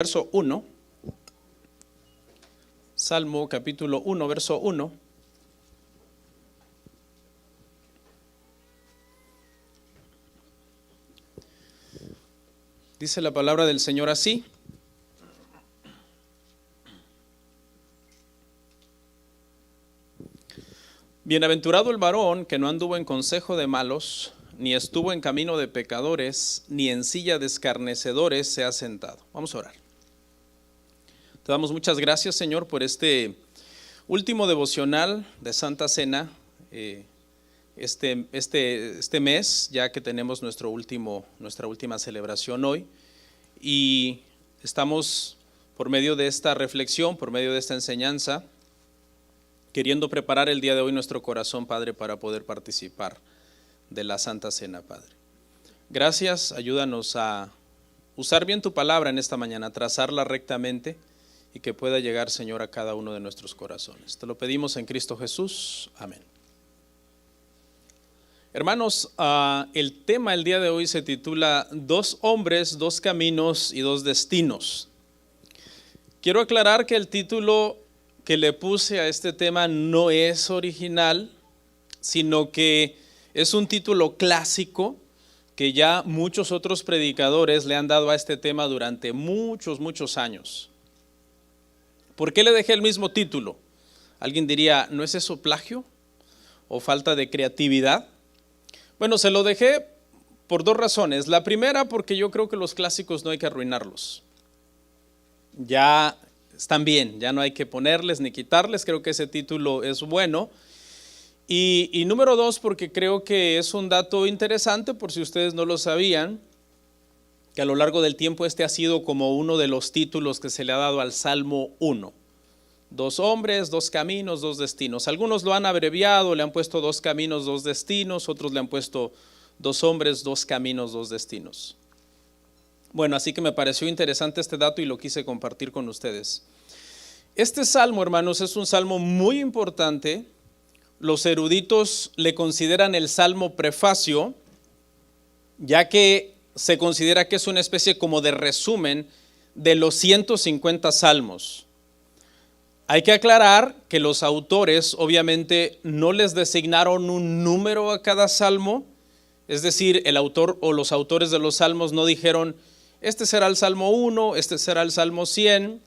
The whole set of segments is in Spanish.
Verso 1, Salmo capítulo 1, verso 1. Dice la palabra del Señor así: Bienaventurado el varón que no anduvo en consejo de malos, ni estuvo en camino de pecadores, ni en silla de escarnecedores se ha sentado. Vamos a orar. Te damos muchas gracias, Señor, por este último devocional de Santa Cena, este mes, ya que tenemos nuestra última celebración hoy. Y estamos, por medio de esta reflexión, por medio de esta enseñanza, queriendo preparar el día de hoy nuestro corazón, Padre, para poder participar de la Santa Cena, Padre. Gracias, ayúdanos a usar bien tu palabra en esta mañana, trazarla rectamente, y que pueda llegar, Señor, a cada uno de nuestros corazones. Te lo pedimos en Cristo Jesús. Amén. Hermanos, el tema el día de hoy se titula Dos hombres, dos caminos y dos destinos. Quiero aclarar que el título que le puse a este tema no es original, sino que es un título clásico que ya muchos otros predicadores le han dado a este tema durante muchos años. ¿Por qué le dejé el mismo título? Alguien diría, ¿no es eso plagio o falta de creatividad? Bueno, se lo dejé por dos razones. La primera, porque yo creo que los clásicos no hay que arruinarlos. Ya están bien, ya no hay que ponerles ni quitarles, creo que ese título es bueno. Y número dos, porque creo que es un dato interesante, por si ustedes no lo sabían, que a lo largo del tiempo este ha sido como uno de los títulos que se le ha dado al Salmo 1. Dos hombres, dos caminos, dos destinos. Algunos lo han abreviado, le han puesto dos caminos, dos destinos, otros le han puesto dos hombres, dos caminos, dos destinos. Bueno, así que me pareció interesante este dato y lo quise compartir con ustedes. Este salmo, hermanos, es un salmo muy importante. Los eruditos le consideran el salmo prefacio, ya que se considera que es una especie como de resumen de los 150 salmos. Hay que aclarar que los autores obviamente no les designaron un número a cada salmo, es decir, el autor o los autores de los salmos no dijeron, este será el salmo 1, este será el salmo 100,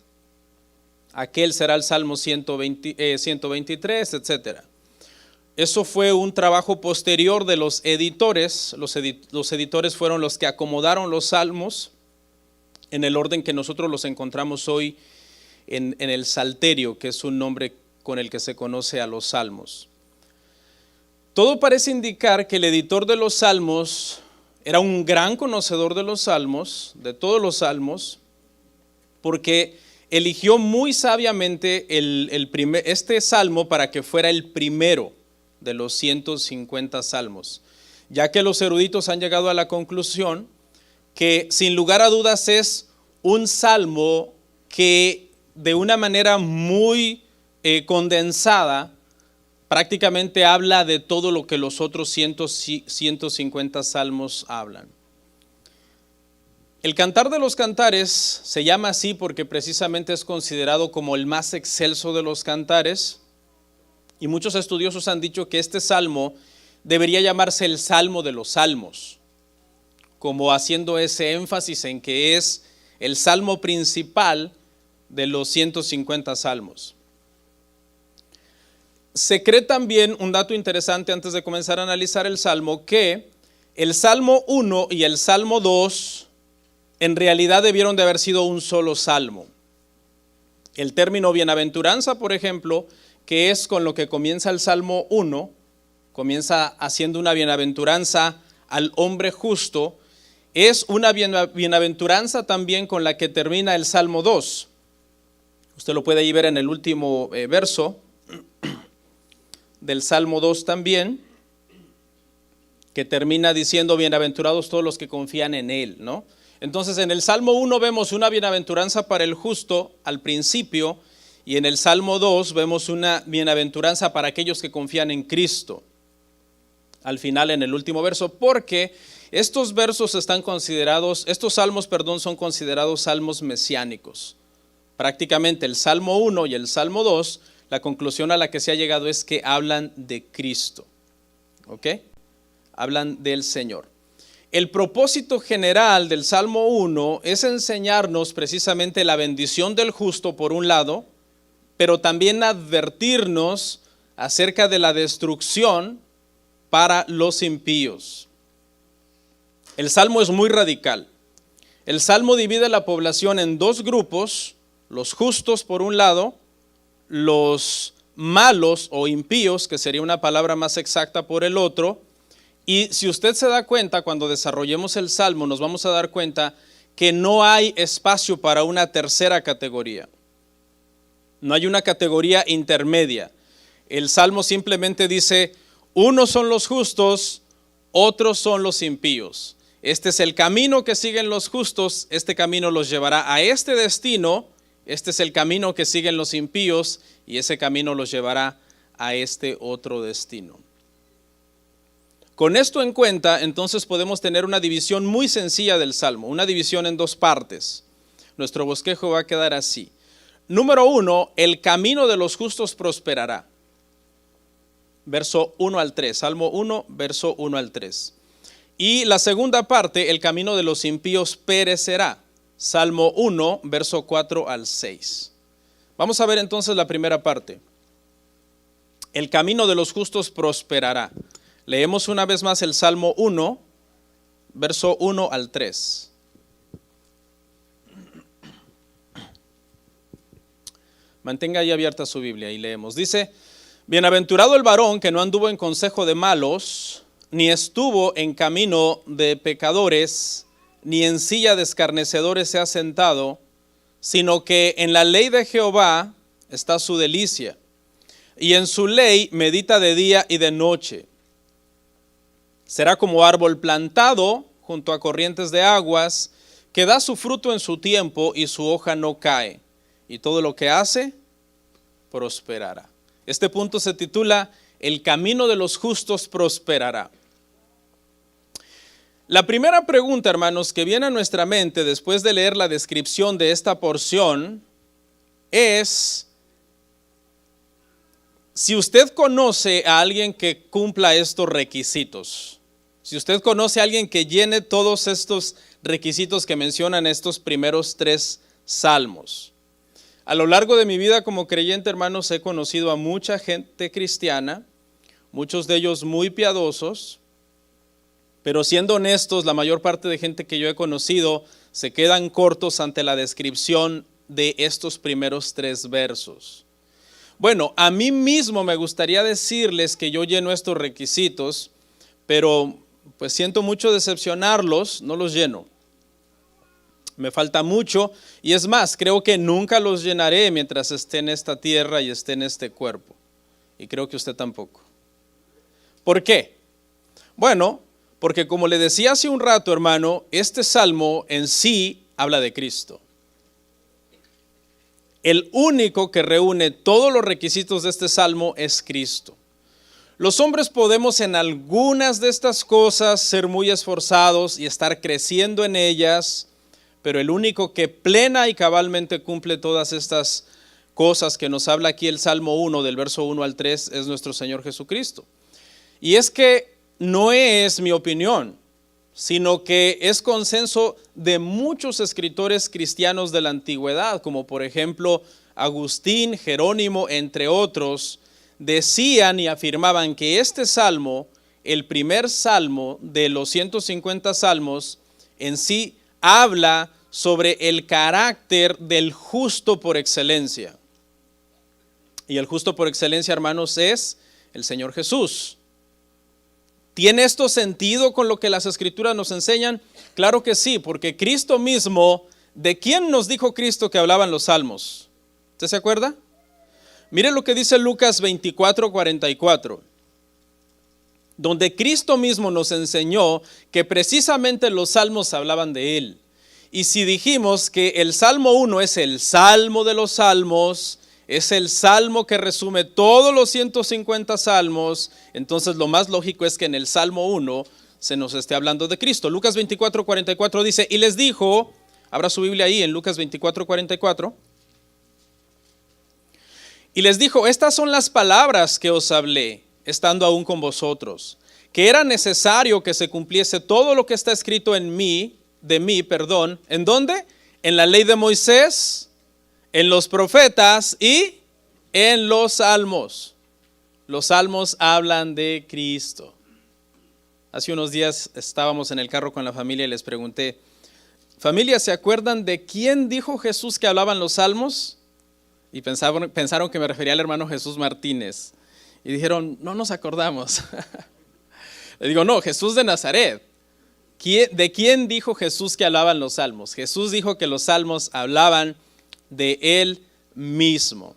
aquel será el salmo 123, etcétera. Eso fue un trabajo posterior de los editores. Los editores fueron los que acomodaron los salmos en el orden que nosotros los encontramos hoy en el Salterio, que es un nombre con el que se conoce a los salmos. Todo parece indicar que el editor de los salmos era un gran conocedor de los salmos, de todos los salmos, porque eligió muy sabiamente este salmo para que fuera el primero de los 150 salmos, ya que los eruditos han llegado a la conclusión que sin lugar a dudas es un salmo que de una manera muy condensada prácticamente habla de todo lo que los otros 150 salmos hablan. El Cantar de los Cantares se llama así porque precisamente es considerado como el más excelso de los cantares. Y muchos estudiosos han dicho que este salmo debería llamarse el Salmo de los Salmos, como haciendo ese énfasis en que es el salmo principal de los 150 salmos. Se cree también, un dato interesante antes de comenzar a analizar el salmo, que el Salmo 1 y el Salmo 2 en realidad debieron de haber sido un solo salmo. El término bienaventuranza, por ejemplo, que es con lo que comienza el Salmo 1, comienza haciendo una bienaventuranza al hombre justo, es una bienaventuranza también con la que termina el Salmo 2. Usted lo puede ahí ver en el último verso del Salmo 2 también, que termina diciendo bienaventurados todos los que confían en él, ¿no? Entonces en el Salmo 1 vemos una bienaventuranza para el justo al principio, y en el Salmo 2 vemos una bienaventuranza para aquellos que confían en Cristo al final, en el último verso, porque Estos versos están considerados, estos salmos, son considerados salmos mesiánicos. Prácticamente el Salmo 1 y el Salmo 2, la conclusión a la que se ha llegado es que hablan de Cristo. ¿Ok? Hablan del Señor. El propósito general del Salmo 1 es enseñarnos precisamente la bendición del justo por un lado, pero también advertirnos acerca de la destrucción para los impíos. El Salmo es muy radical. El Salmo divide la población en dos grupos, los justos por un lado, los malos o impíos, que sería una palabra más exacta, por el otro. Y si usted se da cuenta, cuando desarrollemos el Salmo, nos vamos a dar cuenta que no hay espacio para una tercera categoría. No hay una categoría intermedia. El Salmo simplemente dice, unos son los justos, otros son los impíos. Este es el camino que siguen los justos, este camino los llevará a este destino, este es el camino que siguen los impíos y ese camino los llevará a este otro destino. Con esto en cuenta, entonces podemos tener una división muy sencilla del Salmo, una división en dos partes. Nuestro bosquejo va a quedar así. Número 1, el camino de los justos prosperará. Verso 1 al 3, Salmo 1, verso 1 al 3. Y la segunda parte, el camino de los impíos perecerá. Salmo 1, verso 4 al 6. Vamos a ver entonces la primera parte. El camino de los justos prosperará. Leemos una vez más el Salmo 1, verso 1 al 3. Mantenga ahí abierta su Biblia y leemos. Dice, bienaventurado el varón que no anduvo en consejo de malos, ni estuvo en camino de pecadores, ni en silla de escarnecedores se ha sentado, sino que en la ley de Jehová está su delicia, y en su ley medita de día y de noche. Será como árbol plantado junto a corrientes de aguas, que da su fruto en su tiempo y su hoja no cae, y todo lo que hace prosperará. Este punto se titula, el camino de los justos prosperará. La primera pregunta, hermanos, que viene a nuestra mente después de leer la descripción de esta porción es, si usted conoce a alguien que cumpla estos requisitos, si usted conoce a alguien que llene todos estos requisitos que mencionan estos primeros 3 salmos. A lo largo de mi vida como creyente, hermanos, he conocido a mucha gente cristiana, muchos de ellos muy piadosos, pero siendo honestos, la mayor parte de gente que yo he conocido se quedan cortos ante la descripción de estos primeros 3 versos. Bueno, a mí mismo me gustaría decirles que yo lleno estos requisitos, pero pues siento mucho decepcionarlos, no los lleno. Me falta mucho y es más, creo que nunca los llenaré mientras esté en esta tierra y esté en este cuerpo. Y creo que usted tampoco. ¿Por qué? Bueno, porque como le decía hace un rato, hermano, este salmo en sí habla de Cristo. El único que reúne todos los requisitos de este salmo es Cristo. Los hombres podemos en algunas de estas cosas ser muy esforzados y estar creciendo en ellas, pero el único que plena y cabalmente cumple todas estas cosas que nos habla aquí el Salmo 1 del verso 1 al 3 es nuestro Señor Jesucristo. Y es que no es mi opinión, sino que es consenso de muchos escritores cristianos de la antigüedad, como por ejemplo Agustín, Jerónimo, entre otros, decían y afirmaban que este salmo, el primer salmo de los 150 salmos, en sí habla sobre el carácter del justo por excelencia. Y el justo por excelencia, hermanos, es el Señor Jesús. ¿Tiene esto sentido con lo que las Escrituras nos enseñan? Claro que sí, porque Cristo mismo, ¿de quién nos dijo Cristo que hablaban los salmos? ¿Usted se acuerda? Mire lo que dice Lucas 24:44, donde Cristo mismo nos enseñó que precisamente los salmos hablaban de Él. Y si dijimos que el Salmo 1 es el salmo de los salmos, es el salmo que resume todos los 150 salmos, entonces lo más lógico es que en el Salmo 1 se nos esté hablando de Cristo. Lucas 24:44 dice, y les dijo, abra su Biblia ahí en Lucas 24:44, y les dijo, estas son las palabras que os hablé, estando aún con vosotros, que era necesario que se cumpliese todo lo que está escrito en mí, ¿en dónde? En la ley de Moisés, en los profetas y en los salmos. Los salmos hablan de Cristo. Hace unos días estábamos en el carro con la familia y les pregunté, familia, ¿se acuerdan de quién dijo Jesús que hablaban los salmos? Y pensaron que me refería al hermano Jesús Martínez. Y dijeron, no nos acordamos. Le digo, no, Jesús de Nazaret. ¿De quién dijo Jesús que hablaban los salmos? Jesús dijo que los salmos hablaban de Él mismo.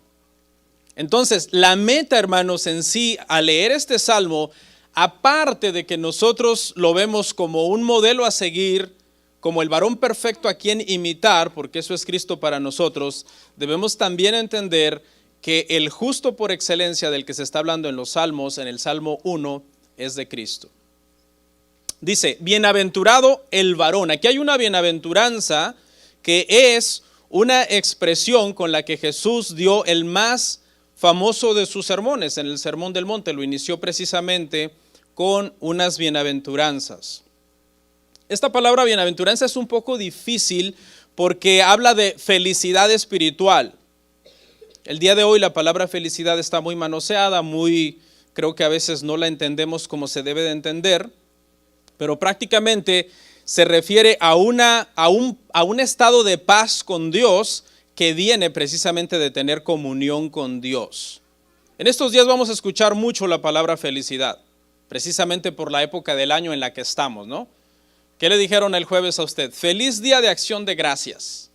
Entonces, la meta, hermanos, en sí, al leer este salmo, aparte de que nosotros lo vemos como un modelo a seguir, como el varón perfecto a quien imitar, porque eso es Cristo para nosotros, debemos también entender que el justo por excelencia del que se está hablando en los salmos, en el Salmo 1, es de Cristo. Dice, bienaventurado el varón. Aquí hay una bienaventuranza que es una expresión con la que Jesús dio el más famoso de sus sermones. En el Sermón del Monte lo inició precisamente con unas bienaventuranzas. Esta palabra bienaventuranza es un poco difícil porque habla de felicidad espiritual. El día de hoy la palabra felicidad está muy manoseada, creo que a veces no la entendemos como se debe de entender, pero prácticamente se refiere a un estado de paz con Dios que viene precisamente de tener comunión con Dios. En estos días vamos a escuchar mucho la palabra felicidad, precisamente por la época del año en la que estamos, ¿no? ¿Qué le dijeron el jueves a usted? Feliz Día de Acción de Gracias.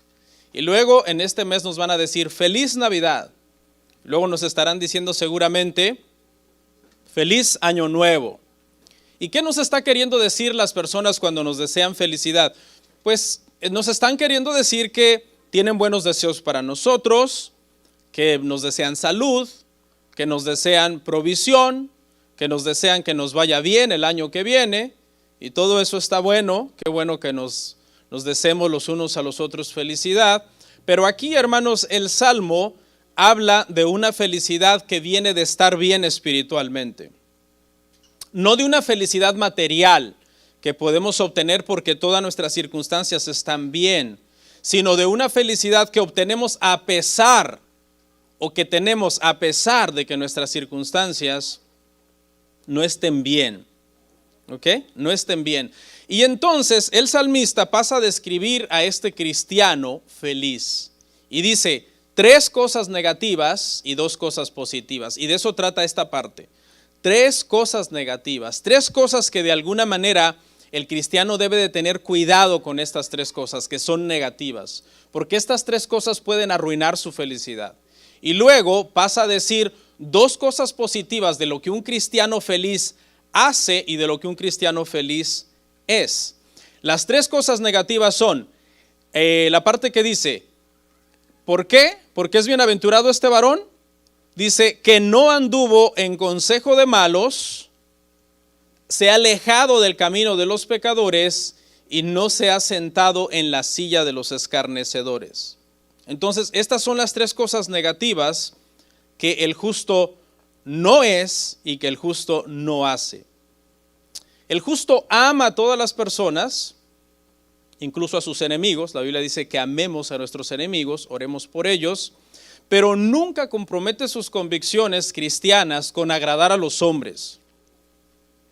Y luego en este mes nos van a decir Feliz Navidad. Luego nos estarán diciendo seguramente Feliz Año Nuevo. ¿Y qué nos está queriendo decir las personas cuando nos desean felicidad? Pues nos están queriendo decir que tienen buenos deseos para nosotros, que nos desean salud, que nos desean provisión, que nos desean que nos vaya bien el año que viene, y todo eso está bueno, qué bueno que nos deseemos los unos a los otros felicidad. Pero aquí, hermanos, el Salmo habla de una felicidad que viene de estar bien espiritualmente. No de una felicidad material que podemos obtener porque todas nuestras circunstancias están bien, sino de una felicidad que obtenemos a pesar, o que tenemos a pesar de que nuestras circunstancias no estén bien. ¿Ok? No estén bien. Y entonces el salmista pasa a describir a este cristiano feliz. Y dice 3 cosas negativas y 2 cosas positivas. Y de eso trata esta parte. 3 cosas negativas, 3 cosas que de alguna manera el cristiano debe de tener cuidado con estas 3 cosas que son negativas, porque estas 3 cosas pueden arruinar su felicidad. Y luego pasa a decir 2 cosas positivas de lo que un cristiano feliz hace y de lo que un cristiano feliz es. Las 3 cosas negativas son la parte que dice, ¿por qué? ¿Por qué es bienaventurado este varón? Dice que no anduvo en consejo de malos, se ha alejado del camino de los pecadores y no se ha sentado en la silla de los escarnecedores. Entonces, estas son las 3 cosas negativas que el justo no es y que el justo no hace. El justo ama a todas las personas, incluso a sus enemigos. La Biblia dice que amemos a nuestros enemigos, oremos por ellos, pero nunca compromete sus convicciones cristianas con agradar a los hombres.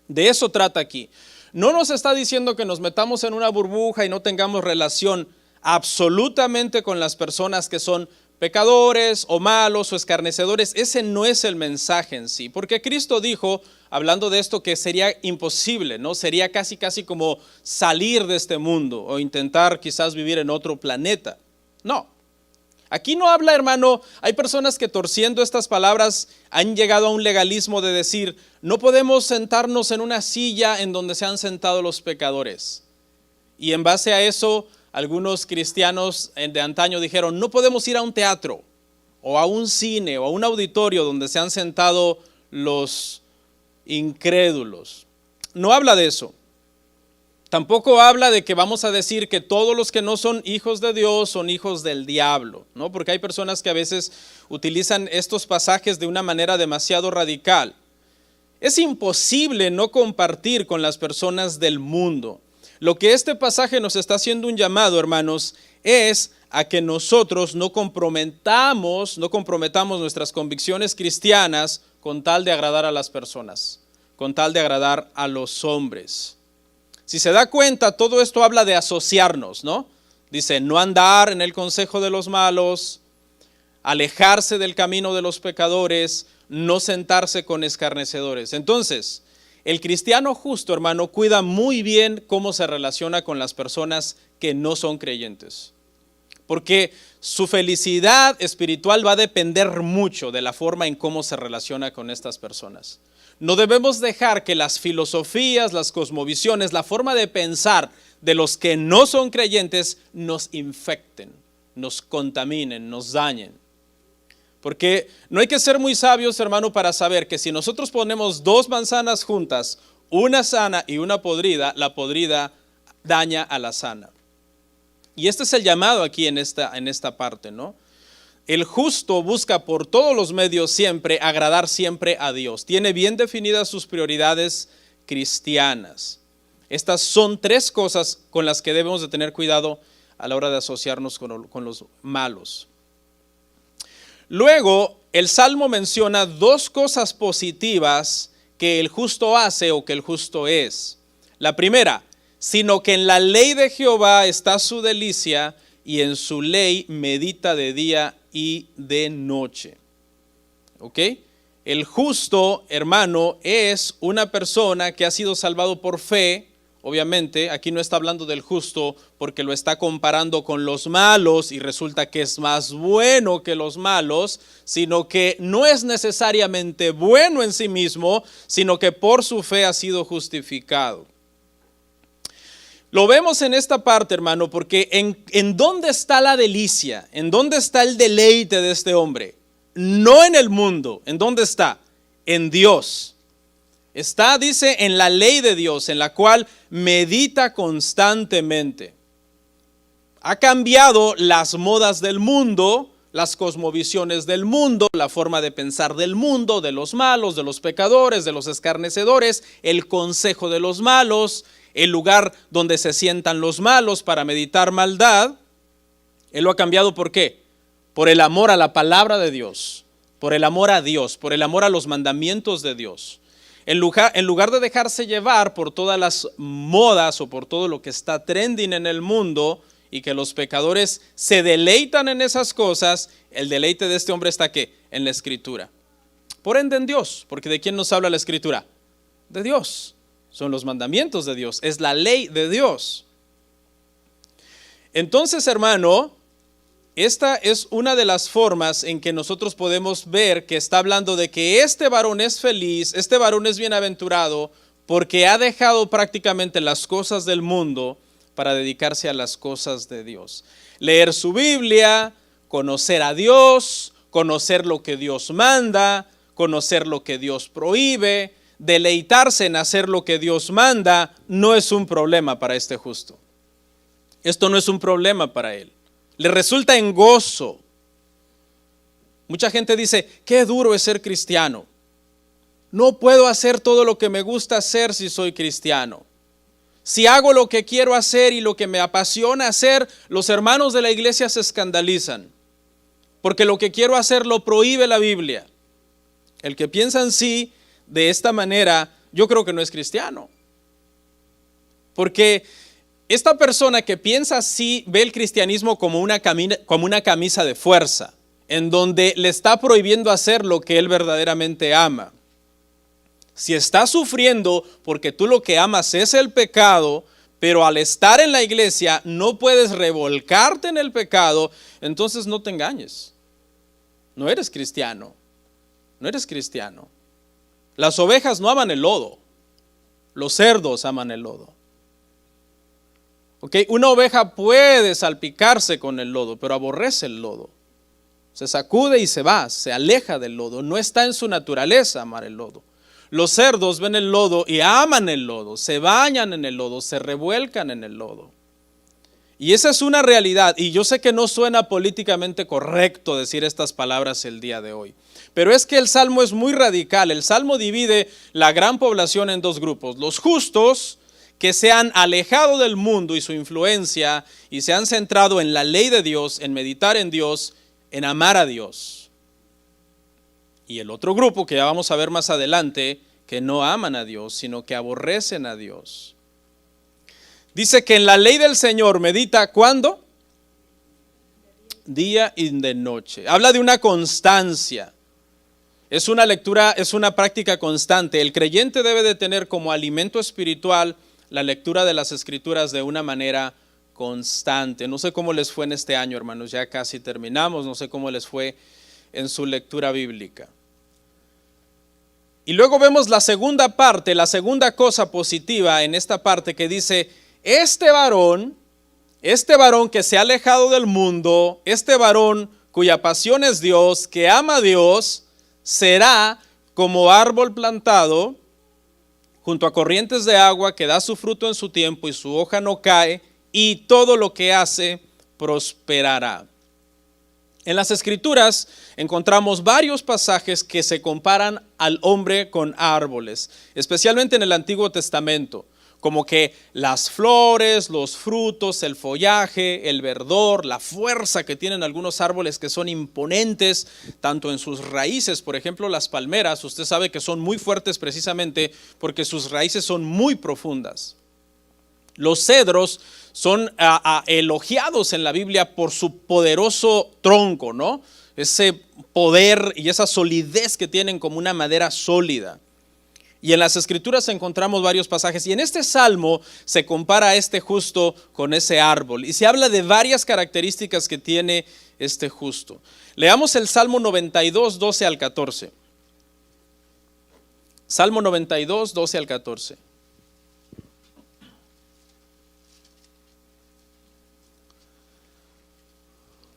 De eso trata aquí. No nos está diciendo que nos metamos en una burbuja y no tengamos relación absolutamente con las personas que son pecadores o malos o escarnecedores. Ese no es el mensaje en sí, porque Cristo dijo, hablando de esto, que sería imposible, ¿no? Sería casi como salir de este mundo o intentar quizás vivir en otro planeta. No. Aquí no habla, hermano, hay personas que torciendo estas palabras han llegado a un legalismo de decir, no podemos sentarnos en una silla en donde se han sentado los pecadores. Y en base a eso, algunos cristianos de antaño dijeron, no podemos ir a un teatro, o a un cine, o a un auditorio donde se han sentado los incrédulos. No habla de eso. Tampoco habla de que vamos a decir que todos los que no son hijos de Dios son hijos del diablo, ¿no? Porque hay personas que a veces utilizan estos pasajes de una manera demasiado radical. Es imposible no compartir con las personas del mundo. Lo que este pasaje nos está haciendo un llamado, hermanos, es a que nosotros no comprometamos nuestras convicciones cristianas con tal de agradar a las personas, con tal de agradar a los hombres. Si se da cuenta, todo esto habla de asociarnos, ¿no? Dice, no andar en el consejo de los malos, alejarse del camino de los pecadores, no sentarse con escarnecedores. Entonces, el cristiano justo, hermano, cuida muy bien cómo se relaciona con las personas que no son creyentes. Porque su felicidad espiritual va a depender mucho de la forma en cómo se relaciona con estas personas. No debemos dejar que las filosofías, las cosmovisiones, la forma de pensar de los que no son creyentes nos infecten, nos contaminen, nos dañen. Porque no hay que ser muy sabios, hermano, para saber que si nosotros ponemos dos manzanas juntas, una sana y una podrida, la podrida daña a la sana. Y este es el llamado aquí en esta parte, ¿no? El justo busca por todos los medios siempre agradar siempre a Dios. Tiene bien definidas sus prioridades cristianas. Estas son tres cosas con las que debemos de tener cuidado a la hora de asociarnos con los malos. Luego, el Salmo menciona dos cosas positivas que el justo hace o que el justo es. La primera, sino que en la ley de Jehová está su delicia y en su ley medita de día y de noche. ¿Ok? El justo, hermano, es una persona que ha sido salvado por fe. Obviamente, aquí no está hablando del justo porque lo está comparando con los malos y resulta que es más bueno que los malos, sino que no es necesariamente bueno en sí mismo, sino que por su fe ha sido justificado. Lo vemos en esta parte, hermano, porque ¿en dónde está la delicia? ¿En dónde está el deleite de este hombre? No en el mundo. ¿En dónde está? En Dios. Está, dice, en la ley de Dios, en la cual medita constantemente. Ha cambiado las modas del mundo, las cosmovisiones del mundo, la forma de pensar del mundo, de los malos, de los pecadores, de los escarnecedores, el consejo de los malos, el lugar donde se sientan los malos para meditar maldad. Él lo ha cambiado, ¿por qué? Por el amor a la palabra de Dios, por el amor a Dios, por el amor a los mandamientos de Dios. En lugar de dejarse llevar por todas las modas o por todo lo que está trending en el mundo y que los pecadores se deleitan en esas cosas, el deleite de este hombre está ¿qué? En la Escritura. Por ende en Dios, porque ¿de quién nos habla la Escritura? De Dios. Son los mandamientos de Dios, es la ley de Dios. Entonces, hermano, esta es una de las formas en que nosotros podemos ver que está hablando de que este varón es feliz, este varón es bienaventurado, porque ha dejado prácticamente las cosas del mundo para dedicarse a las cosas de Dios. Leer su Biblia, conocer a Dios, conocer lo que Dios manda, conocer lo que Dios prohíbe, deleitarse en hacer lo que Dios manda, no es un problema para este justo. Esto no es un problema para él. Le resulta en gozo. Mucha gente dice, qué duro es ser cristiano. No puedo hacer todo lo que me gusta hacer si soy cristiano. Si hago lo que quiero hacer y lo que me apasiona hacer, los hermanos de la iglesia se escandalizan. Porque lo que quiero hacer lo prohíbe la Biblia. El que piensa en sí de esta manera, yo creo que no es cristiano. Porque esta persona que piensa así ve el cristianismo como una camisa de fuerza, en donde le está prohibiendo hacer lo que él verdaderamente ama. Si estás sufriendo porque tú lo que amas es el pecado, pero al estar en la iglesia no puedes revolcarte en el pecado, entonces no te engañes. No eres cristiano. No eres cristiano. Las ovejas no aman el lodo. Los cerdos aman el lodo. Okay, una oveja puede salpicarse con el lodo, pero aborrece el lodo. Se sacude y se va, se aleja del lodo. No está en su naturaleza amar el lodo. Los cerdos ven el lodo y aman el lodo, se bañan en el lodo, se revuelcan en el lodo. Y esa es una realidad, y yo sé que no suena políticamente correcto decir estas palabras el día de hoy, pero es que el Salmo es muy radical. El Salmo divide la gran población en dos grupos: los justos, que se han alejado del mundo y su influencia y se han centrado en la ley de Dios, en meditar en Dios, en amar a Dios. Y el otro grupo, que ya vamos a ver más adelante, que no aman a Dios, sino que aborrecen a Dios. Dice que en la ley del Señor medita, ¿cuándo? Día y de noche. Habla de una constancia. Es una lectura, es una práctica constante. El creyente debe de tener como alimento espiritual la lectura de las Escrituras de una manera constante. No sé cómo les fue en este año, hermanos, ya casi terminamos. No sé cómo les fue en su lectura bíblica. Y luego vemos la segunda parte, la segunda cosa positiva en esta parte, que dice: este varón que se ha alejado del mundo, este varón cuya pasión es Dios, que ama a Dios, será como árbol plantado junto a corrientes de agua, que da su fruto en su tiempo y su hoja no cae, y todo lo que hace prosperará. En las Escrituras encontramos varios pasajes que se comparan al hombre con árboles, especialmente en el Antiguo Testamento, como que las flores, los frutos, el follaje, el verdor, la fuerza que tienen algunos árboles que son imponentes, tanto en sus raíces. Por ejemplo, las palmeras, usted sabe que son muy fuertes precisamente porque sus raíces son muy profundas. Los cedros son elogiados en la Biblia por su poderoso tronco, ¿no? Ese poder y esa solidez que tienen como una madera sólida. Y en las Escrituras encontramos varios pasajes, y en este salmo se compara a este justo con ese árbol, y se habla de varias características que tiene este justo. Leamos el Salmo 92, 12 al 14. Salmo 92, 12 al 14.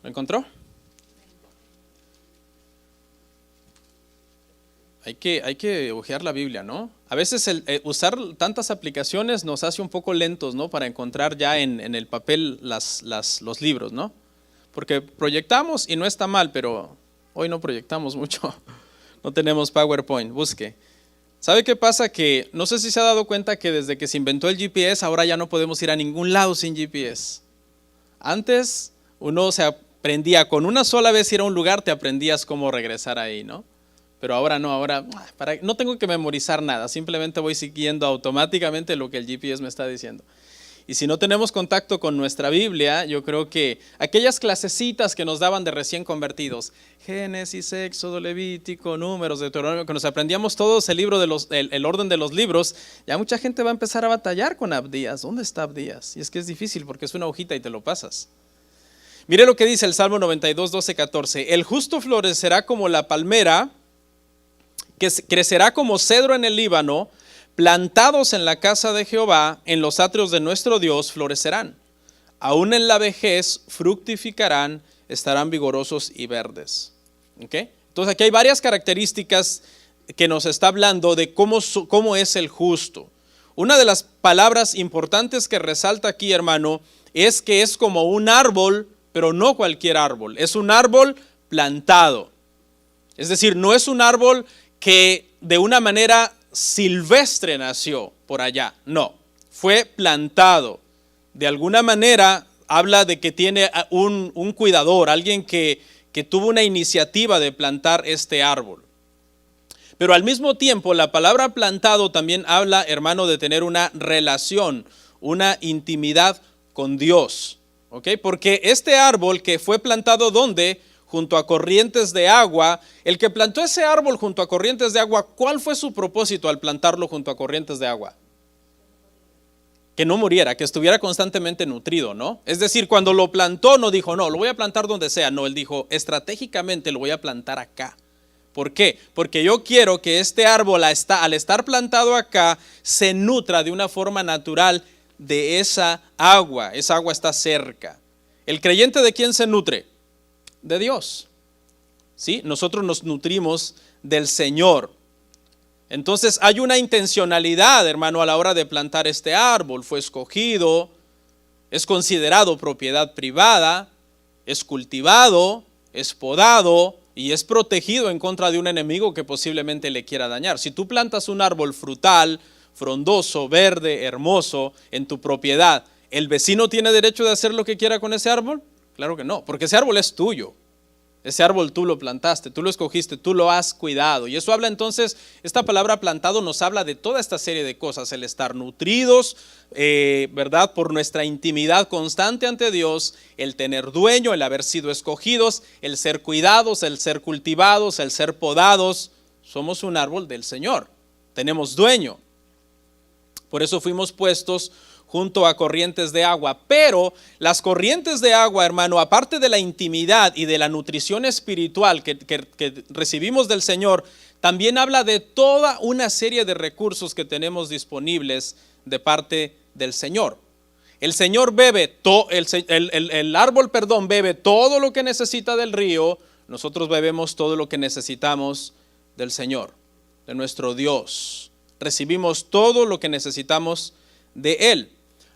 ¿Lo encontró? Hay que ojear la Biblia, ¿no? A veces usar tantas aplicaciones nos hace un poco lentos, ¿no? Para encontrar ya en el papel los libros, ¿no? Porque proyectamos y no está mal, pero hoy no proyectamos mucho. No tenemos PowerPoint, busque. ¿Sabe qué pasa? Que no sé si se ha dado cuenta que desde que se inventó el GPS, ahora ya no podemos ir a ningún lado sin GPS. Antes uno se aprendía con una sola vez ir a un lugar, te aprendías cómo regresar ahí, ¿no? Pero ahora no, ahora no tengo que memorizar nada, simplemente voy siguiendo automáticamente lo que el GPS me está diciendo. Y si no tenemos contacto con nuestra Biblia, yo creo que aquellas clasecitas que nos daban de recién convertidos, Génesis, Éxodo, Levítico, Números, Deuteronomio, que nos aprendíamos todos el libro de el orden de los libros, ya mucha gente va a empezar a batallar con Abdías. ¿Dónde está Abdías? Y es que es difícil porque es una hojita y te lo pasas. Mire lo que dice el Salmo 92, 12, 14. El justo florecerá como la palmera, que crecerá como cedro en el Líbano, plantados en la casa de Jehová, en los atrios de nuestro Dios florecerán. Aún en la vejez fructificarán, estarán vigorosos y verdes. ¿Okay? Entonces aquí hay varias características que nos está hablando de cómo es el justo. Una de las palabras importantes que resalta aquí, hermano, es que es como un árbol, pero no cualquier árbol. Es un árbol plantado. Es decir, no es un árbol que de una manera silvestre nació por allá, no, fue plantado. De alguna manera habla de que tiene un cuidador, alguien que tuvo una iniciativa de plantar este árbol. Pero al mismo tiempo la palabra plantado también habla, hermano, de tener una relación, una intimidad con Dios, ¿ok? Porque este árbol que fue plantado, ¿dónde? Junto a corrientes de agua. El que plantó ese árbol junto a corrientes de agua, ¿cuál fue su propósito al plantarlo junto a corrientes de agua? Que no muriera, que estuviera constantemente nutrido, ¿no? Es decir, cuando lo plantó no dijo, no, lo voy a plantar donde sea. No, él dijo, estratégicamente lo voy a plantar acá. ¿Por qué? Porque yo quiero que este árbol al estar plantado acá se nutra de una forma natural de esa agua. Esa agua está cerca. ¿El creyente de quién se nutre? De Dios. ¿Sí? Nosotros nos nutrimos del Señor. Entonces hay una intencionalidad, hermano, a la hora de plantar este árbol. Fue escogido, es considerado propiedad privada, es cultivado, es podado y es protegido en contra de un enemigo que posiblemente le quiera dañar. Si tú plantas un árbol frutal, frondoso, verde, hermoso en tu propiedad, ¿el vecino tiene derecho de hacer lo que quiera con ese árbol? Claro que no, porque ese árbol es tuyo. Ese árbol tú lo plantaste, tú lo escogiste, tú lo has cuidado. Y eso habla entonces, esta palabra plantado nos habla de toda esta serie de cosas. El estar nutridos, ¿verdad? Por nuestra intimidad constante ante Dios, el tener dueño, el haber sido escogidos, el ser cuidados, el ser cultivados, el ser podados. Somos un árbol del Señor, tenemos dueño. Por eso fuimos puestos junto a corrientes de agua. Pero las corrientes de agua, hermano, aparte de la intimidad y de la nutrición espiritual que recibimos del Señor, también habla de toda una serie de recursos que tenemos disponibles de parte del Señor. El Señor bebe, el árbol, bebe todo lo que necesita del río. Nosotros bebemos todo lo que necesitamos del Señor, de nuestro Dios. Recibimos todo lo que necesitamos de Él.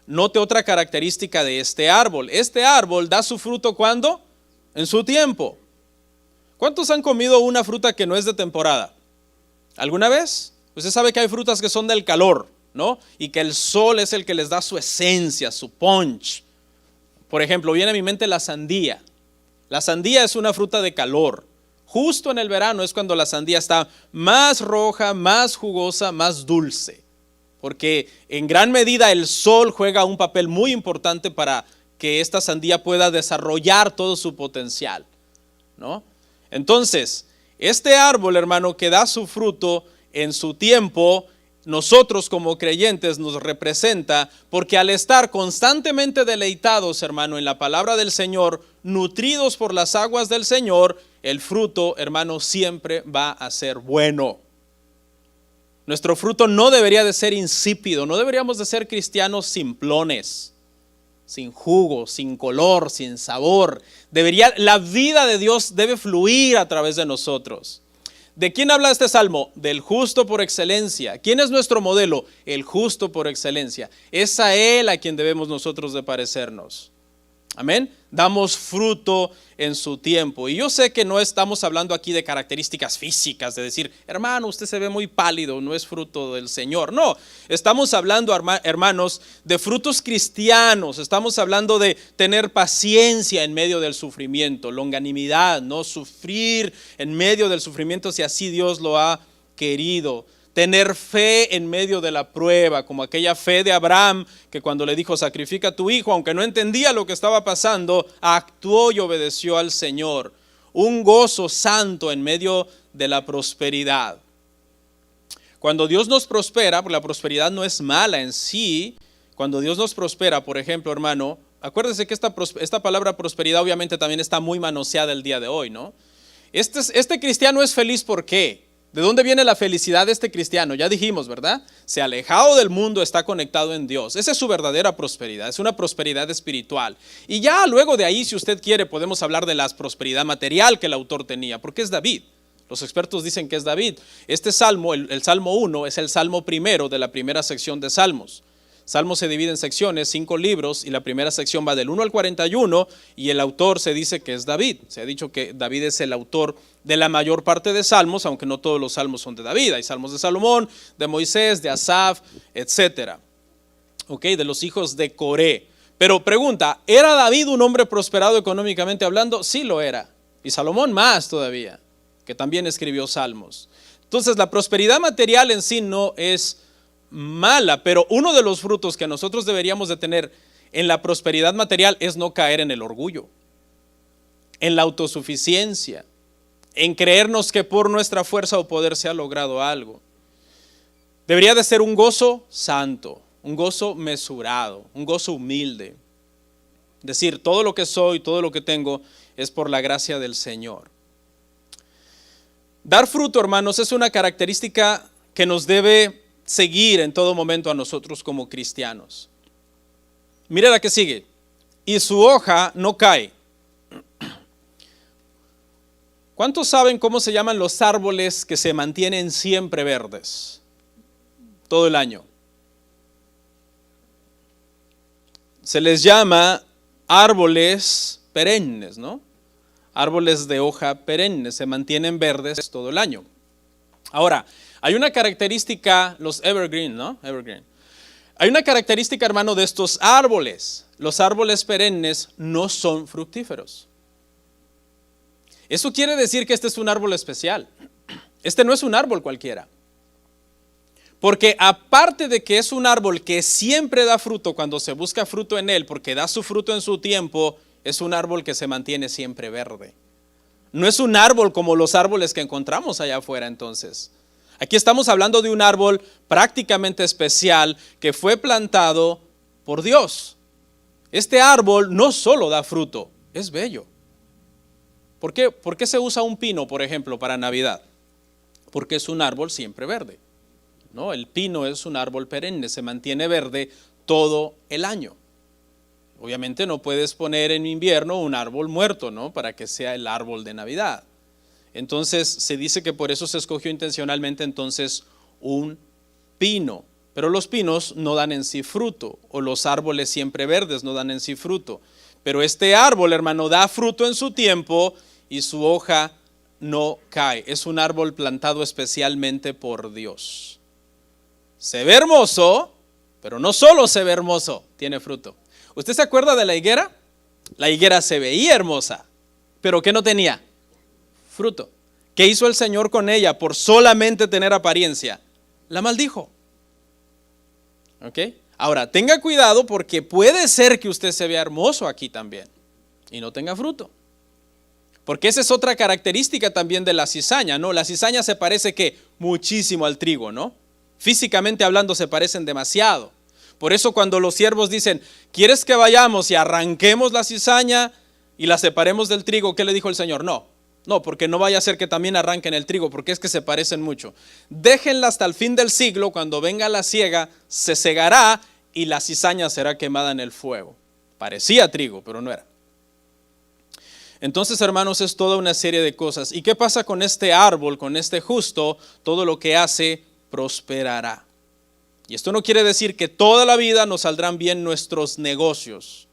Note otra característica de este árbol. Este árbol da su fruto ¿cuándo? En su tiempo. ¿Cuántos han comido una fruta que no es de temporada? ¿Alguna vez? Usted sabe que hay frutas que son del calor, ¿no? Y que el sol es el que les da su esencia, su punch. Por ejemplo, viene a mi mente la sandía. La sandía es una fruta de calor. Justo en el verano es cuando la sandía está más roja, más jugosa, más dulce. Porque en gran medida el sol juega un papel muy importante para que esta sandía pueda desarrollar todo su potencial, ¿no? Entonces, este árbol, hermano, que da su fruto en su tiempo, nosotros como creyentes nos representa, porque al estar constantemente deleitados, hermano, en la palabra del Señor, nutridos por las aguas del Señor, el fruto, hermano, siempre va a ser bueno. Nuestro fruto no debería de ser insípido, no deberíamos de ser cristianos simplones, sin jugo, sin color, sin sabor. La vida de Dios debe fluir a través de nosotros. ¿De quién habla este salmo? Del justo por excelencia. ¿Quién es nuestro modelo? El justo por excelencia. Es a Él a quien debemos nosotros de parecernos. Amén. Damos fruto en su tiempo. Y yo sé que no estamos hablando aquí de características físicas, de decir, hermano, usted se ve muy pálido, no es fruto del Señor. No, estamos hablando, hermanos, de frutos cristianos. Estamos hablando de tener paciencia en medio del sufrimiento, longanimidad, no sufrir en medio del sufrimiento si así Dios lo ha querido. Tener fe en medio de la prueba, como aquella fe de Abraham, que cuando le dijo, sacrifica a tu hijo, aunque no entendía lo que estaba pasando, actuó y obedeció al Señor. Un gozo santo en medio de la prosperidad. Cuando Dios nos prospera, porque la prosperidad no es mala en sí, cuando Dios nos prospera, por ejemplo, hermano, acuérdese que esta palabra prosperidad obviamente también está muy manoseada el día de hoy, ¿no? Este cristiano es feliz, ¿por qué? ¿De dónde viene la felicidad de este cristiano? Ya dijimos, ¿verdad? Se ha alejado del mundo, está conectado en Dios. Esa es su verdadera prosperidad, es una prosperidad espiritual. Y ya luego de ahí, si usted quiere, podemos hablar de la prosperidad material que el autor tenía, porque es David. Los expertos dicen que es David. Este salmo, el Salmo 1, es el salmo primero de la primera sección de Salmos. Salmo se divide en secciones, 5 libros, y la primera sección va del 1 al 41, y el autor se dice que es David. Se ha dicho que David es el autor de la mayor parte de salmos, aunque no todos los salmos son de David. Hay salmos de Salomón, de Moisés, de Asaf, etcétera. De los hijos de Coré. Pero pregunta, ¿era David un hombre prosperado económicamente hablando? Sí lo era. Y Salomón más todavía, que también escribió salmos. Entonces la prosperidad material en sí no es mala, pero uno de los frutos que nosotros deberíamos de tener en la prosperidad material es no caer en el orgullo, en la autosuficiencia, en creernos que por nuestra fuerza o poder se ha logrado algo. Debería de ser un gozo santo, un gozo mesurado, un gozo humilde. Decir, todo lo que soy, todo lo que tengo es por la gracia del Señor. Dar fruto, hermanos, es una característica que nos debe seguir en todo momento a nosotros como cristianos. Mira la que sigue. Y su hoja no cae. ¿Cuántos saben cómo se llaman los árboles que se mantienen siempre verdes todo el año? Se les llama árboles perennes, ¿no? Árboles de hoja perenne, se mantienen verdes todo el año. Ahora, hay una característica, los evergreen, ¿no? Evergreen. Hay una característica, hermano, de estos árboles. Los árboles perennes no son fructíferos. Eso quiere decir que este es un árbol especial. Este no es un árbol cualquiera. Porque aparte de que es un árbol que siempre da fruto cuando se busca fruto en él, porque da su fruto en su tiempo, es un árbol que se mantiene siempre verde. No es un árbol como los árboles que encontramos allá afuera entonces. Aquí estamos hablando de un árbol prácticamente especial que fue plantado por Dios. Este árbol no solo da fruto, es bello. ¿Por qué se usa un pino, por ejemplo, para Navidad? Porque es un árbol siempre verde. ¿No? El pino es un árbol perenne, se mantiene verde todo el año. Obviamente no puedes poner en invierno un árbol muerto, ¿no? Para que sea el árbol de Navidad. Entonces se dice que por eso se escogió intencionalmente entonces un pino. Pero los pinos no dan en sí fruto, o los árboles siempre verdes no dan en sí fruto. Pero este árbol, hermano, da fruto en su tiempo y su hoja no cae. Es un árbol plantado especialmente por Dios. Se ve hermoso, pero no solo se ve hermoso, tiene fruto. ¿Usted se acuerda de la higuera? La higuera se veía hermosa, pero ¿qué no tenía? Fruto. ¿Qué hizo el Señor con ella por solamente tener apariencia? La maldijo. ¿Ok? Ahora, tenga cuidado porque puede ser que usted se vea hermoso aquí también y no tenga fruto. Porque esa es otra característica también de la cizaña, ¿no? La cizaña se parece que muchísimo al trigo, ¿no? Físicamente hablando se parecen demasiado. Por eso cuando los siervos dicen, ¿quieres que vayamos y arranquemos la cizaña y la separemos del trigo? ¿Qué le dijo el Señor? No, porque no vaya a ser que también arranquen el trigo, porque es que se parecen mucho. Déjenla hasta el fin del siglo, cuando venga la siega, se segará y la cizaña será quemada en el fuego. Parecía trigo, pero no era. Entonces, hermanos, es toda una serie de cosas. ¿Y qué pasa con este árbol, con este justo? Todo lo que hace prosperará. Y esto no quiere decir que toda la vida nos saldrán bien nuestros negocios.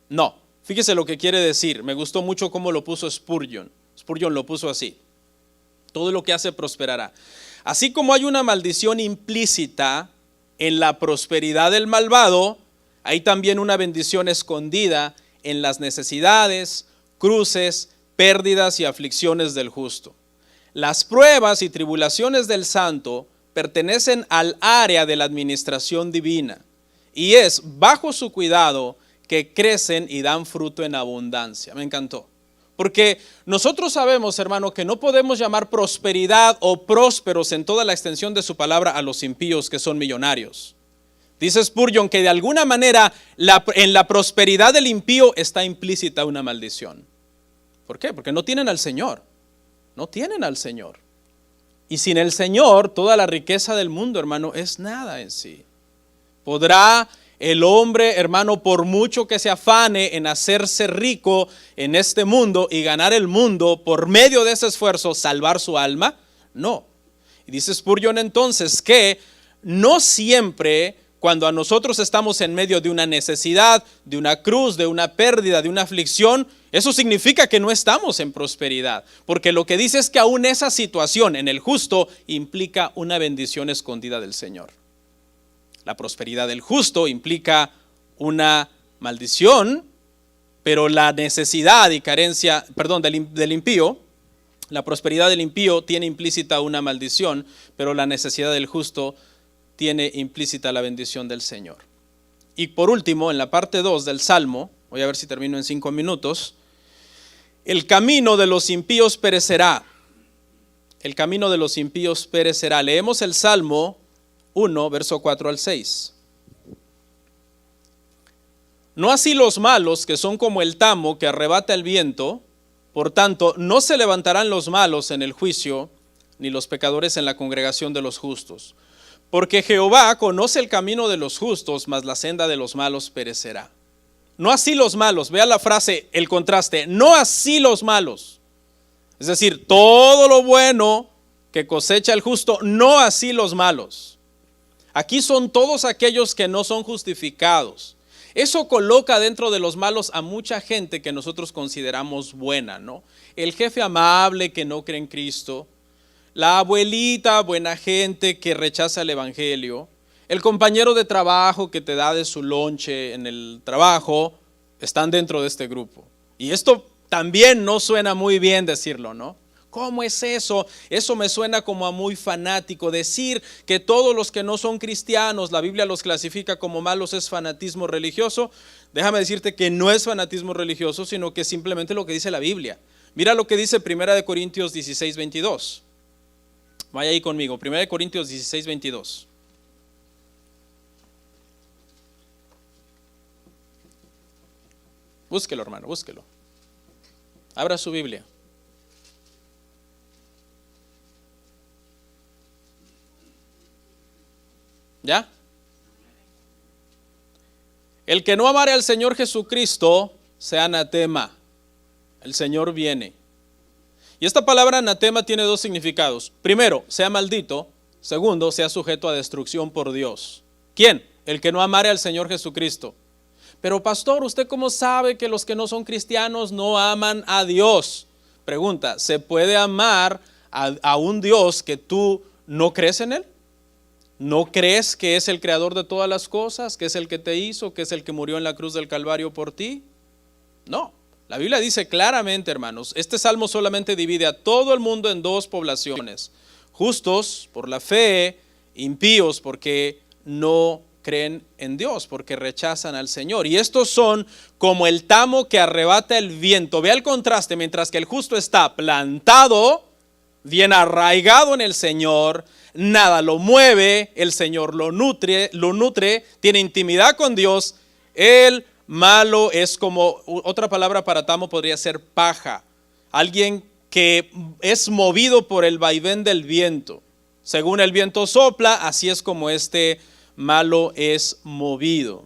No, fíjese lo que quiere decir. Me gustó mucho cómo lo puso Spurgeon. Spurgeon lo puso así. Todo lo que hace prosperará. Así como hay una maldición implícita en la prosperidad del malvado, hay también una bendición escondida en las necesidades, cruces, pérdidas y aflicciones del justo. Las pruebas y tribulaciones del santo pertenecen al área de la administración divina y es bajo su cuidado que crecen y dan fruto en abundancia. Me encantó. Porque nosotros sabemos, hermano, que no podemos llamar prosperidad o prósperos en toda la extensión de su palabra a los impíos que son millonarios. Dice Spurgeon que de alguna manera en la prosperidad del impío está implícita una maldición. ¿Por qué? Porque no tienen al Señor. No tienen al Señor. Y sin el Señor, toda la riqueza del mundo, hermano, es nada en sí. ¿Podrá el hombre, hermano, por mucho que se afane en hacerse rico en este mundo y ganar el mundo, por medio de ese esfuerzo, salvar su alma? No. Y dice Spurgeon entonces que no siempre, cuando a nosotros estamos en medio de una necesidad, de una cruz, de una pérdida, de una aflicción, eso significa que no estamos en prosperidad, porque lo que dice es que aún esa situación en el justo implica una bendición escondida del Señor. La prosperidad del justo implica una maldición, pero la necesidad y carencia, del impío, la prosperidad del impío tiene implícita una maldición, pero la necesidad del justo tiene implícita la bendición del Señor. Y por último, en la parte 2 del Salmo, voy a ver si termino en 5 minutos, el camino de los impíos perecerá. El camino de los impíos perecerá. Leemos el Salmo 1, verso 4 al 6. No así los malos, que son como el tamo que arrebata el viento, por tanto, no se levantarán los malos en el juicio, ni los pecadores en la congregación de los justos. Porque Jehová conoce el camino de los justos, mas la senda de los malos perecerá. No así los malos, vea la frase, el contraste, no así los malos. Es decir, todo lo bueno que cosecha el justo, no así los malos. Aquí son todos aquellos que no son justificados. Eso coloca dentro de los malos a mucha gente que nosotros consideramos buena, ¿no? El jefe amable que no cree en Cristo, la abuelita buena gente que rechaza el evangelio, el compañero de trabajo que te da de su lonche en el trabajo, están dentro de este grupo. Y esto también no suena muy bien decirlo, ¿no? ¿Cómo es eso? Eso me suena como a muy fanático. Decir que todos los que no son cristianos, la Biblia los clasifica como malos, es fanatismo religioso. Déjame decirte que no es fanatismo religioso, sino que simplemente lo que dice la Biblia. Mira lo que dice 1 Corintios 16, 22. Vaya ahí conmigo, 1 Corintios 16, 22. Búsquelo, hermano, búsquelo. Abra su Biblia. ¿Ya? El que no amare al Señor Jesucristo sea anatema. El Señor viene. Y esta palabra anatema tiene dos significados. Primero, sea maldito. Segundo, sea sujeto a destrucción por Dios. ¿Quién? El que no amare al Señor Jesucristo. Pero pastor, ¿usted cómo sabe que los que no son cristianos no aman a Dios? Pregunta, ¿se puede amar a un Dios que tú no crees en él? ¿No crees que es el creador de todas las cosas? ¿Que es el que te hizo? ¿Que es el que murió en la cruz del Calvario por ti? No, la Biblia dice claramente, hermanos, este salmo solamente divide a todo el mundo en dos poblaciones. Justos por la fe, impíos porque no creen en Dios, porque rechazan al Señor. Y estos son como el tamo que arrebata el viento. Vea el contraste, mientras que el justo está plantado, bien arraigado en el Señor, nada lo mueve, el Señor lo nutre, tiene intimidad con Dios. El malo es como, otra palabra para tamo podría ser paja, alguien que es movido por el vaivén del viento. Según el viento sopla, así es como este malo es movido.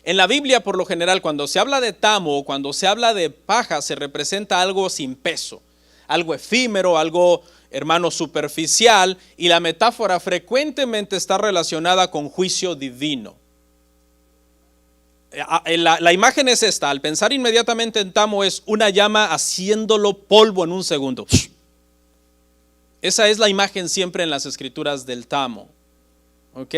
En la Biblia, por lo general, cuando se habla de tamo o cuando se habla de paja, se representa algo sin peso, algo efímero, algo, hermano, superficial, y la metáfora frecuentemente está relacionada con juicio divino. La imagen es esta: al pensar inmediatamente en tamo es una llama haciéndolo polvo en un segundo. Esa es la imagen siempre en las escrituras del tamo. ¿Ok?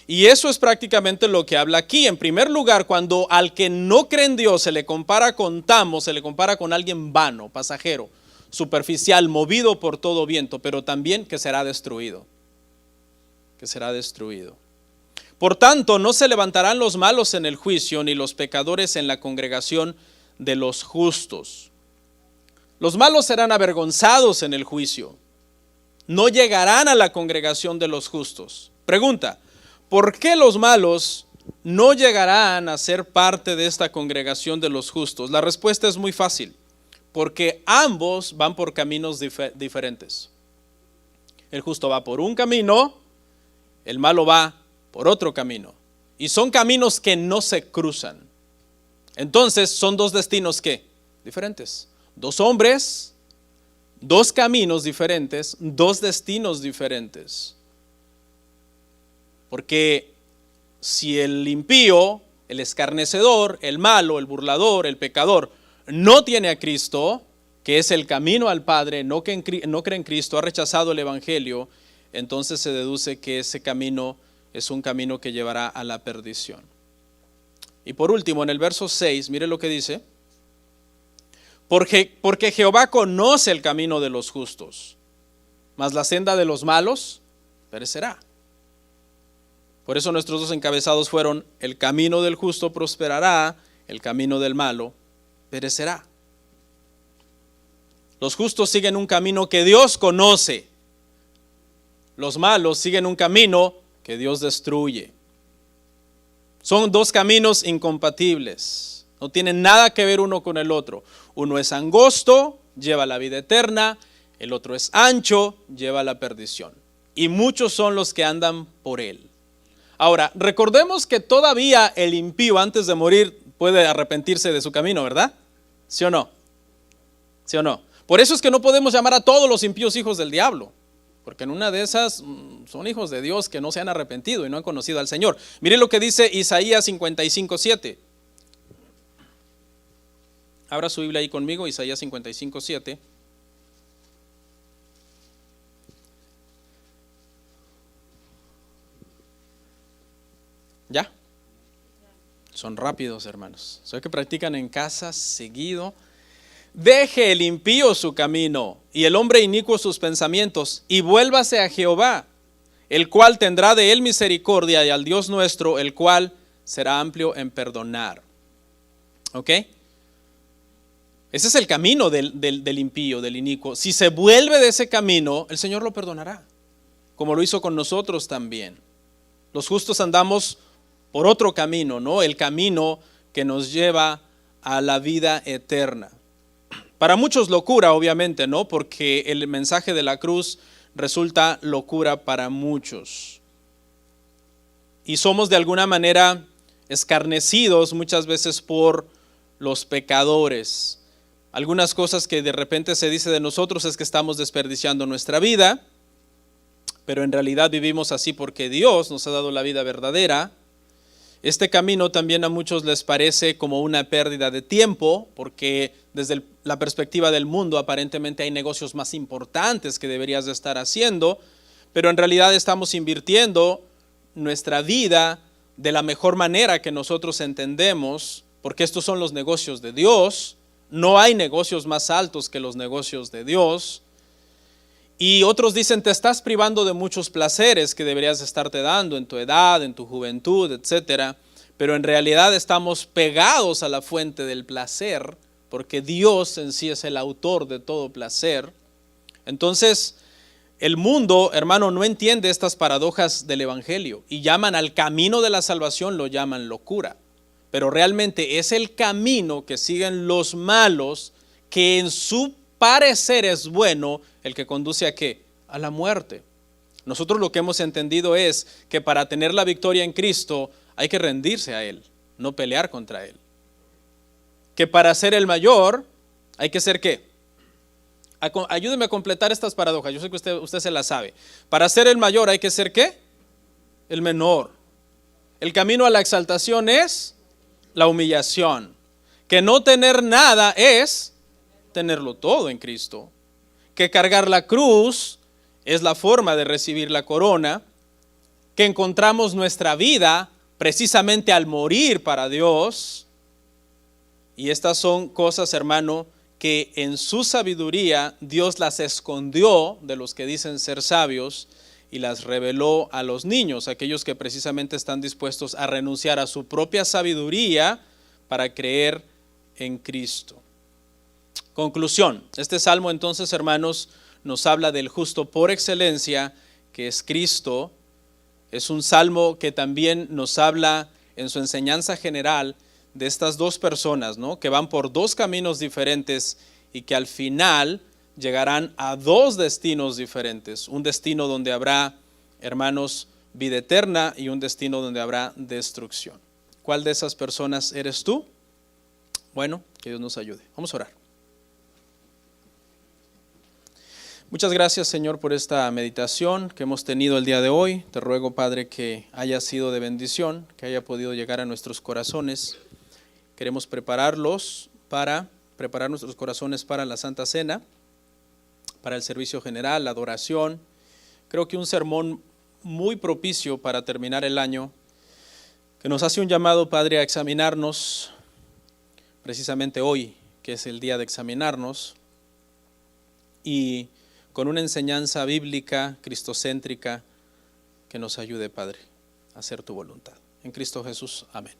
Y eso es prácticamente lo que habla aquí. En primer lugar, cuando al que no cree en Dios se le compara con tamo, se le compara con alguien vano, pasajero, superficial, movido por todo viento, pero también que será destruido. Que será destruido. Por tanto, no se levantarán los malos en el juicio, ni los pecadores en la congregación de los justos. Los malos serán avergonzados en el juicio. No llegarán a la congregación de los justos. Pregunta, ¿por qué los malos no llegarán a ser parte de esta congregación de los justos? La respuesta es muy fácil. Porque ambos van por caminos diferentes. El justo va por un camino, el malo va por otro camino. Y son caminos que no se cruzan. Entonces son dos destinos ¿qué? Diferentes. Dos hombres, dos caminos diferentes, dos destinos diferentes. Porque si el impío, el escarnecedor, el malo, el burlador, el pecador, no tiene a Cristo, que es el camino al Padre, no cree en Cristo, ha rechazado el Evangelio, entonces se deduce que ese camino es un camino que llevará a la perdición. Y por último, en el verso 6, mire lo que dice: porque Jehová conoce el camino de los justos, mas la senda de los malos perecerá. Por eso nuestros dos encabezados fueron: el camino del justo prosperará, el camino del malo perecerá. Los justos siguen un camino que Dios conoce. Los malos siguen un camino que Dios destruye. Son dos caminos incompatibles. No tienen nada que ver uno con el otro. Uno es angosto, lleva a la vida eterna. El otro es ancho, lleva a la perdición. Y muchos son los que andan por él. Ahora, recordemos que todavía el impío antes de morir puede arrepentirse de su camino, ¿verdad? ¿Sí o no? ¿Sí o no? Por eso es que no podemos llamar a todos los impíos hijos del diablo, porque en una de esas son hijos de Dios que no se han arrepentido y no han conocido al Señor. Mire lo que dice Isaías 55:7. Abra su Biblia ahí conmigo, Isaías 55:7. ¿Ya? Son rápidos, hermanos. Sé que practican en casa seguido. Deje el impío su camino y el hombre inicuo sus pensamientos, y vuélvase a Jehová, el cual tendrá de él misericordia, y al Dios nuestro, el cual será amplio en perdonar. ¿Ok? Ese es el camino del impío, del inicuo. Si se vuelve de ese camino, el Señor lo perdonará, como lo hizo con nosotros también. Los justos andamos por otro camino, ¿no? El camino que nos lleva a la vida eterna. Para muchos locura, obviamente, ¿no? Porque el mensaje de la cruz resulta locura para muchos. Y somos de alguna manera escarnecidos muchas veces por los pecadores. Algunas cosas que de repente se dice de nosotros es que estamos desperdiciando nuestra vida, pero en realidad vivimos así porque Dios nos ha dado la vida verdadera. Este camino también a muchos les parece como una pérdida de tiempo, porque desde la perspectiva del mundo aparentemente hay negocios más importantes que deberías de estar haciendo, pero en realidad estamos invirtiendo nuestra vida de la mejor manera que nosotros entendemos, porque estos son los negocios de Dios. No hay negocios más altos que los negocios de Dios. Y otros dicen, te estás privando de muchos placeres que deberías estarte dando en tu edad, en tu juventud, etcétera. Pero en realidad estamos pegados a la fuente del placer, porque Dios en sí es el autor de todo placer. Entonces, el mundo, hermano, no entiende estas paradojas del evangelio y llaman al camino de la salvación, lo llaman locura. Pero realmente es el camino que siguen los malos, que en su parecer es bueno, el que conduce ¿a qué? A la muerte. Nosotros lo que hemos entendido es que para tener la victoria en Cristo hay que rendirse a Él, no pelear contra Él. Que para ser el mayor hay que ser ¿qué? Ayúdeme a completar estas paradojas, yo sé que usted se las sabe. Para ser el mayor hay que ser ¿qué? El menor. El camino a la exaltación es la humillación. Que no tener nada es tenerlo todo en Cristo. Que cargar la cruz es la forma de recibir la corona, que encontramos nuestra vida precisamente al morir para Dios. Y estas son cosas, hermano, que en su sabiduría Dios las escondió de los que dicen ser sabios y las reveló a los niños, aquellos que precisamente están dispuestos a renunciar a su propia sabiduría para creer en Cristo. Conclusión, este salmo entonces, hermanos, nos habla del justo por excelencia, que es Cristo. Es un salmo que también nos habla en su enseñanza general de estas dos personas, ¿no? Que van por dos caminos diferentes y que al final llegarán a dos destinos diferentes. Un destino donde habrá, hermanos, vida eterna y un destino donde habrá destrucción. ¿Cuál de esas personas eres tú? Bueno, que Dios nos ayude. Vamos a orar. Muchas gracias, Señor, por esta meditación que hemos tenido el día de hoy. Te ruego, Padre, que haya sido de bendición, que haya podido llegar a nuestros corazones. Queremos preparar nuestros corazones para la Santa Cena, para el servicio general, la adoración. Creo que un sermón muy propicio para terminar el año, que nos hace un llamado, Padre, a examinarnos, precisamente hoy, que es el día de examinarnos, y con una enseñanza bíblica, cristocéntrica, que nos ayude, Padre, a hacer tu voluntad. En Cristo Jesús, amén.